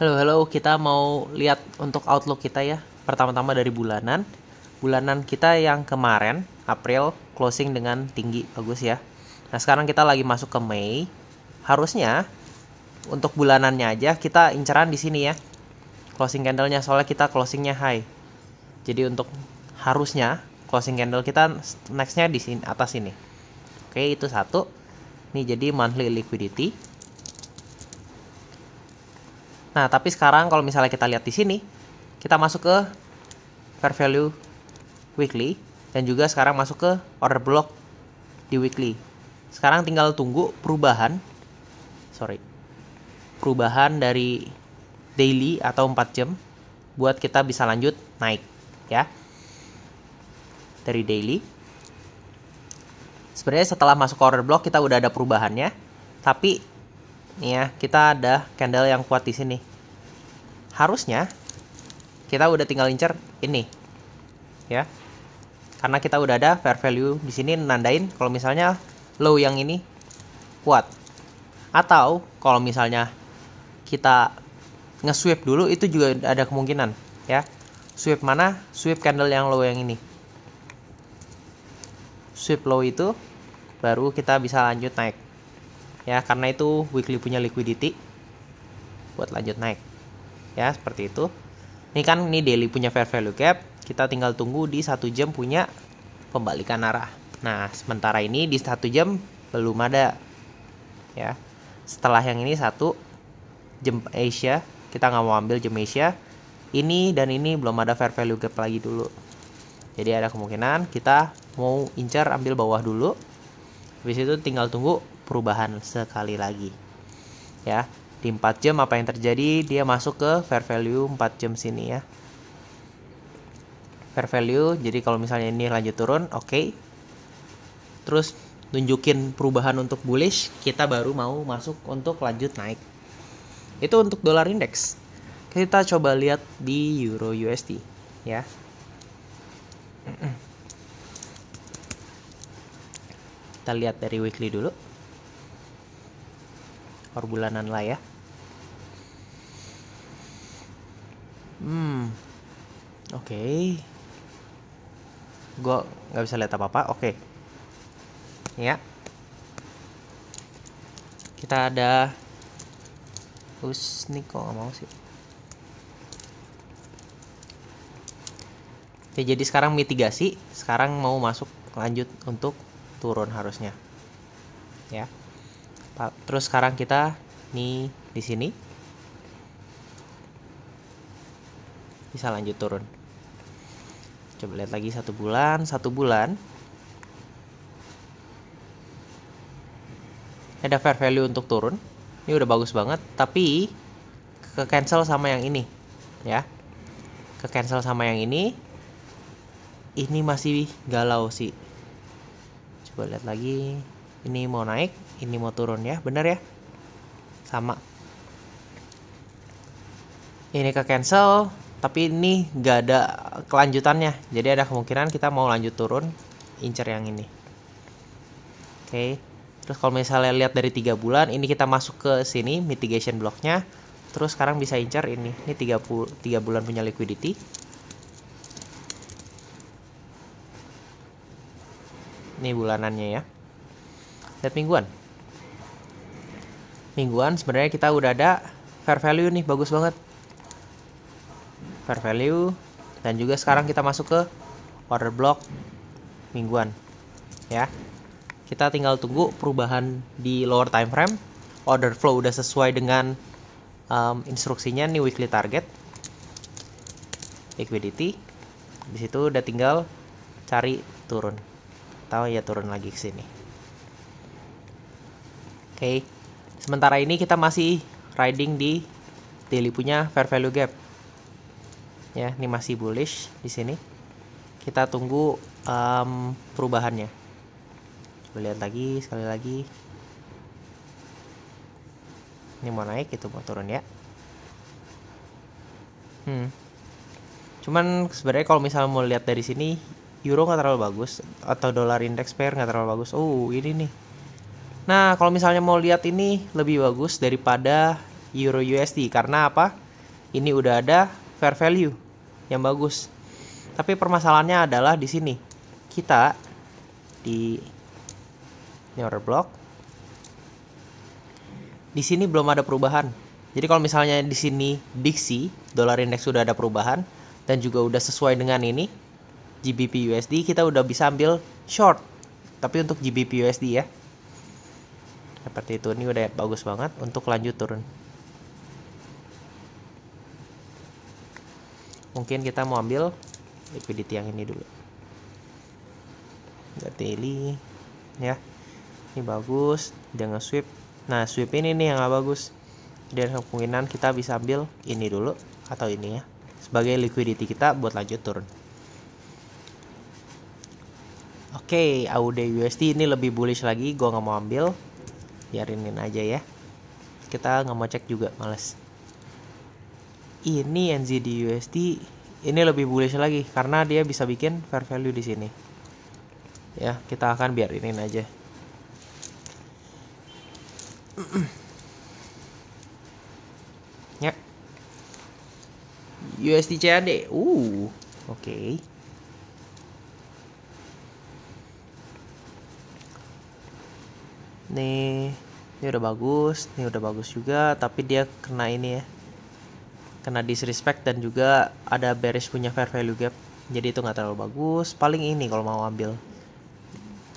Halo, halo, kita mau lihat untuk outlook kita ya. Pertama-tama dari bulanan. Bulanan kita yang kemarin, April, closing dengan tinggi, bagus ya. Nah, sekarang kita lagi masuk ke Mei. Harusnya untuk bulanannya aja kita inceran di sini ya. Closing candlenya, soalnya kita closingnya high. Jadi untuk harusnya closing candle kita nextnya di sini, atas ini. Oke, itu satu. Nih jadi monthly liquidity. Nah, tapi sekarang kalau misalnya kita lihat di sini, kita masuk ke fair value weekly dan juga sekarang masuk ke order block di weekly. Sekarang tinggal tunggu perubahan dari daily atau 4 jam buat kita bisa lanjut naik ya. Dari daily. Sebenarnya setelah masuk ke order block kita udah ada perubahannya, tapi nih ya, kita ada candle yang kuat di sini. Harusnya kita udah tinggal incer ini. Ya. Karena kita udah ada fair value di sini nandain kalau misalnya low yang ini kuat. Atau kalau misalnya kita nge-sweep dulu itu juga ada kemungkinan, ya. Sweep mana? Sweep candle yang low yang ini. Sweep low itu baru kita bisa lanjut naik. Ya, karena itu weekly punya liquidity buat lanjut naik. Ya, seperti itu. Ini kan ini daily punya fair value gap, kita tinggal tunggu di 1 jam punya pembalikan arah. Nah, sementara ini di 1 jam belum ada. Ya. Setelah yang ini 1 jam Asia, kita nggak mau ambil jam Asia. Ini dan ini belum ada fair value gap lagi dulu. Jadi ada kemungkinan kita mau incar ambil bawah dulu. Habis itu tinggal tunggu perubahan sekali lagi. Ya, di 4 jam apa yang terjadi? Dia masuk ke fair value 4 jam sini ya. Fair value, jadi kalau misalnya ini lanjut turun, oke. Terus tunjukin perubahan untuk bullish, kita baru mau masuk untuk lanjut naik. Itu untuk dolar indeks. Kita coba lihat di Euro USD ya. Kita lihat dari weekly dulu. Per bulanan lah ya. Oke. Gue nggak bisa lihat apa-apa. Oke. Ya. Kita ada. Nih kok nggak mau sih. Oke, jadi sekarang mitigasi. Sekarang mau masuk lanjut untuk turun harusnya. Ya. Terus sekarang kita nih di sini bisa lanjut turun. Coba lihat lagi 1 bulan. Ada fair value untuk turun. Ini udah bagus banget, tapi ke cancel sama yang ini, ya. Ke cancel sama yang ini. Ini masih galau sih. Coba lihat lagi. Ini mau naik, ini mau turun ya, bener ya? Sama. Ini ke cancel, tapi ini nggak ada kelanjutannya. Jadi ada kemungkinan kita mau lanjut turun, incer yang ini. Oke. Terus kalau misalnya lihat dari 3 bulan, ini kita masuk ke sini mitigation blocknya. Terus sekarang bisa incer ini. Ini 3 bulan punya liquidity. Ini bulanannya ya. Lihat mingguan. Mingguan sebenarnya kita udah ada fair value nih, bagus banget. Fair value dan juga sekarang kita masuk ke order block mingguan. Ya. Kita tinggal tunggu perubahan di lower time frame. Order flow udah sesuai dengan instruksinya nih, weekly target. Liquidity. Di situ udah tinggal cari turun. Tahu ya, turun lagi ke sini. Oke. Sementara ini kita masih riding di daily punya fair value gap. Ya, ini masih bullish di sini. Kita tunggu perubahannya. Coba lihat lagi sekali lagi. Ini mau naik, itu mau turun ya. Cuman sebenarnya kalau misalnya mau lihat dari sini, euro nggak terlalu bagus atau dolar index pair nggak terlalu bagus. Ini nih. Nah, kalau misalnya mau lihat ini lebih bagus daripada Euro USD. Karena apa? ini udah ada fair value yang bagus. Tapi permasalahannya adalah di sini kita di ini order block, di sini belum ada perubahan. Jadi kalau misalnya di sini DXY dollar index sudah ada perubahan dan juga udah sesuai dengan ini GBP USD, kita udah bisa ambil short. Tapi untuk GBP USD ya, seperti itu. Ini udah bagus banget untuk lanjut turun. Mungkin kita mau ambil liquidity yang ini dulu. Daily ya, ini bagus, jangan sweep. Nah sweep ini nih yang nggak bagus. Dan kemungkinan kita bisa ambil ini dulu atau ini ya, sebagai liquidity kita buat lanjut turun. Oke, AUD USD ini lebih bullish lagi, gue nggak mau ambil, biarinin aja ya. Kita nggak mau cek juga, males. Ini NZD USD ini lebih bullish lagi karena dia bisa bikin fair value di sini. Ya, kita akan biarinin aja. Ya. USD CAD. Oke. Nih, ini udah bagus, ini udah bagus juga, tapi dia kena ini ya. Kena disrespect dan juga ada bearish punya fair value gap. Jadi itu nggak terlalu bagus. Paling ini kalau mau ambil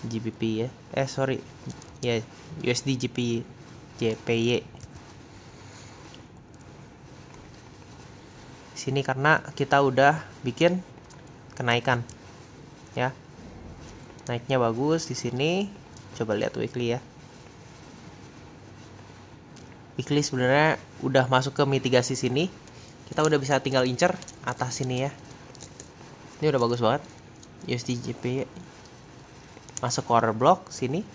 GBP ya. Sorry. Ya, USD GP JPY. Sini karena kita udah bikin kenaikan. Ya. Naiknya bagus di sini. Coba lihat weekly ya. Weekly sebenarnya udah masuk ke mitigasi sini. Kita udah bisa tinggal incer atas sini ya. Ini udah bagus banget. USD JPY masuk order block sini.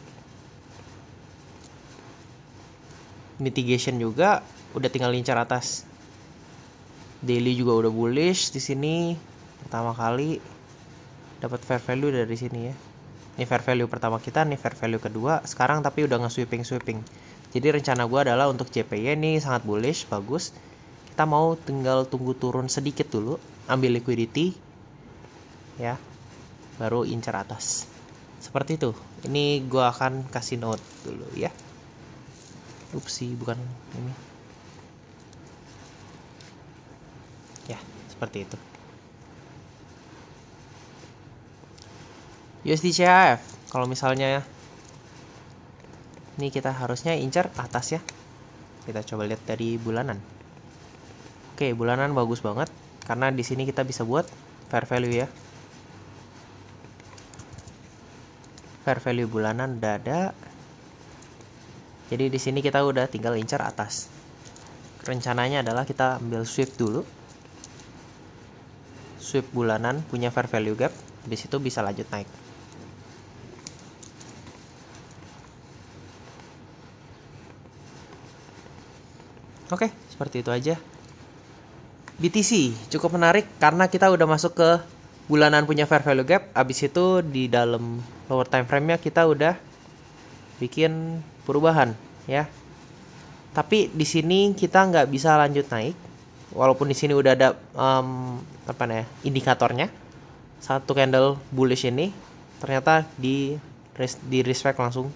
Mitigation juga udah tinggal incer atas. Daily juga udah bullish di sini. Pertama kali dapat fair value dari sini ya. Ini fair value pertama kita, ini fair value kedua. Sekarang tapi udah nge-sweeping. Jadi rencana gue adalah untuk JPY ini sangat bullish, bagus. Kita mau tinggal tunggu turun sedikit dulu, ambil liquidity ya, baru incer atas. Seperti itu. Ini gue akan kasih note dulu ya. Upsi, bukan ini. Ya, seperti itu. USD CHF, kalau misalnya ini kita harusnya incer atas ya. Kita coba lihat dari bulanan. Oke, bulanan bagus banget karena di sini kita bisa buat fair value ya. Fair value bulanan udah ada. Jadi di sini kita udah tinggal incer atas. Rencananya adalah kita ambil sweep dulu. Sweep bulanan punya fair value gap, di situ bisa lanjut naik. Oke, seperti itu aja. BTC cukup menarik karena kita udah masuk ke bulanan punya fair value gap. Abis itu di dalam lower time frame-nya kita udah bikin perubahan ya. Tapi di sini kita nggak bisa lanjut naik. Walaupun di sini udah ada indikatornya. Satu candle bullish ini ternyata di respect langsung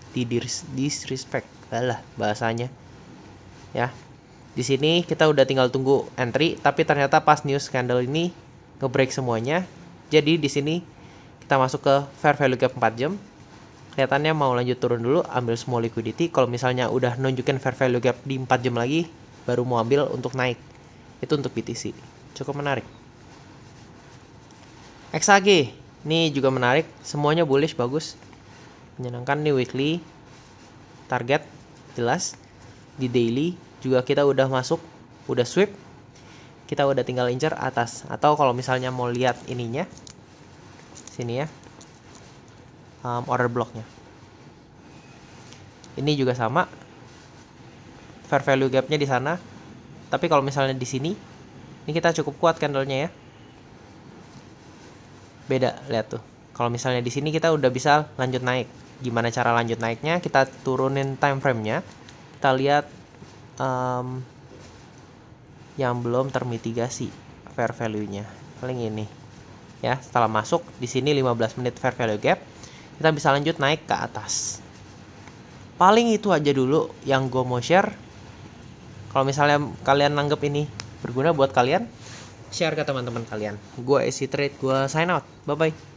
disrespect. Alah bahasanya. Ya. Di sini kita udah tinggal tunggu entry, tapi ternyata pas news candle ini nge-break semuanya. Jadi di sini kita masuk ke fair value gap 4 jam. Kelihatannya mau lanjut turun dulu, ambil small liquidity. Kalau misalnya udah nunjukin fair value gap di 4 jam lagi, baru mau ambil untuk naik. Itu untuk BTC. Cukup menarik. XAG, ini juga menarik. Semuanya bullish, bagus. Menyenangkan nih weekly. Target, jelas. Di daily juga kita udah masuk, udah sweep, kita udah tinggal incer atas. Atau kalau misalnya mau lihat ininya, sini ya, order blocknya. Ini juga sama, fair value gapnya di sana. Tapi kalau misalnya di sini, ini kita cukup kuat candlenya ya. Beda, lihat tuh. Kalau misalnya di sini kita udah bisa lanjut naik. Gimana cara lanjut naiknya? Kita turunin time frame-nya. Kita lihat yang belum termitigasi fair value-nya. Paling ini. Ya, setelah masuk di sini 15 menit fair value gap, kita bisa lanjut naik ke atas. Paling itu aja dulu yang gue mau share. Kalau misalnya kalian nanggep ini berguna buat kalian, share ke teman-teman kalian. Gue SC Trade, gue sign out. Bye bye.